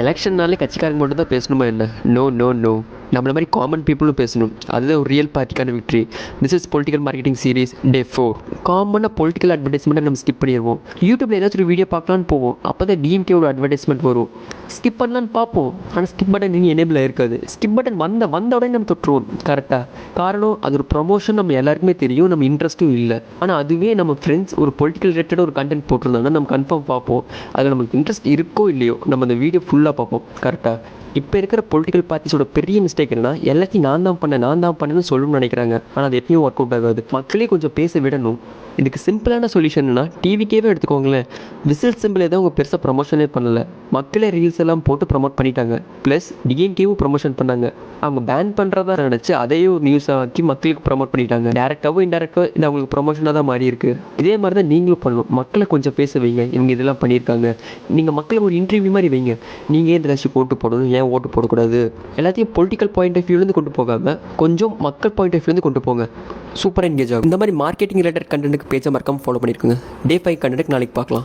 எலெக்ஷன்னாலே கட்சிக்காரங்க மட்டும் தான் பேசணுமா என்ன? நோ நோ நோ, நம்மள மாதிரி காமன் பீப்புளும் பேசணும். அதுதான் ஒரு ரியல் பார்ட்டிக்கான victory. This is political marketing series day 4. காமனாக பொலிட்டிக்கல் அட்வர்டைஸ்மெண்ட்டை நம்ம ஸ்கிப் பண்ணிடுவோம். யூடியூப்பில் ஏதாச்சும் ஒரு வீடியோ பார்க்கலான்னு போவோம், அப்போ தான் டிஎம்கேவோட அட்வர்டைஸ்மெண்ட் வரும். ஸ்கிப் பண்ணலான்னு பார்ப்போம், ஆனால் ஸ்கிப் பட்டன் நீங்கள் எனேபிள் இருக்காது. ஸ்கிப் பட்டன் வந்த உடனே நம்ம தொட்டுருவோம். கரெக்டாக காரணம் அது ஒரு ப்ரொமோஷன், நம்ம எல்லாருக்குமே தெரியும், நம்ம இன்ட்ரெஸ்ட்டும் இல்லை. ஆனால் அதுவே நம்ம ஃப்ரெண்ட்ஸ் ஒரு பொலிட்டிக்கல் ரிலேட்டடாக ஒரு கண்டென்ட் போட்டிருந்தாங்கன்னா நம்ம கன்ஃபார்ம் பார்ப்போம். அதில் நமக்கு இன்ட்ரெஸ்ட் இருக்கோ இல்லையோ நம்ம அந்த வீடியோ ஃபுல்லாக பார்ப்போம். கரெக்டாக இப்போ இருக்கிற பொலிட்டிக்கல் பார்ட்டிஸோட பெரிய மிஸ்டேக் என்னன்னா, எல்லாத்தையும் நான் தான் பண்ணேன்னு சொல்லணும்னு நினைக்கிறாங்க. ஆனால் அது எப்பயும் ஒர்க் அவுட் ஆகாது. மக்களே கொஞ்சம் பேச விடணும். இதுக்கு சிம்பிளான சொல்யூஷன்னா டிவிக்கேவே எடுத்துக்கோங்களேன். விசில் சிம்பிள் எதாவது அவங்க பெருசாக ப்ரொமோஷனே பண்ணலை, மக்களே ரீல்ஸ் எல்லாம் போட்டு ப்ரொமோட் பண்ணிட்டாங்க. ப்ளஸ் டிஎன்கேவும் ப்ரொமோஷன் பண்ணாங்க. அவங்க பேன் பண்ணுறதா நினச்சி அதையே ஒரு நியூஸாக ஆக்கி மக்களுக்கு ப்ரொமோட் பண்ணிட்டாங்க. டேரெக்டாகவும் இன்டெரக்டாக இது அவங்களுக்கு ப்ரொமோஷனாக தான் மாறி இருக்குது. இதே மாதிரி தான் நீங்களும் பண்ணணும். மக்களை கொஞ்சம் பேச வைங்க, இவங்க இதெல்லாம் பண்ணியிருக்காங்க. நீங்கள் மக்களுக்கு ஒரு இன்டர்வியூ மாதிரி வைங்க. நீங்கள் ஏன் ஏதாச்சும் ஓட்டு போடணும், ஏன் ஓட்டு போடக்கூடாது, எல்லாத்தையும் பொலிட்டிக்கல் பாயிண்ட் ஆஃப் வியூலேருந்து கொண்டு போகாமல் கொஞ்சம் மக்கள் பாயிண்ட் ஆஃப் வியூலேருந்து கொண்டு போங்க. சூப்பராக என்கேஜ் ஆகும். இந்த மாதிரி மார்க்கெட்டிங் ரிலேட்டட் கண்டென்ட்டுக்கு பேஜை மறக்காமல் ஃபாலோ பண்ணியிருக்குங்க. டே 5 கண்டென்ட்டுக்கு நாளைக்கு பார்க்கலாம்.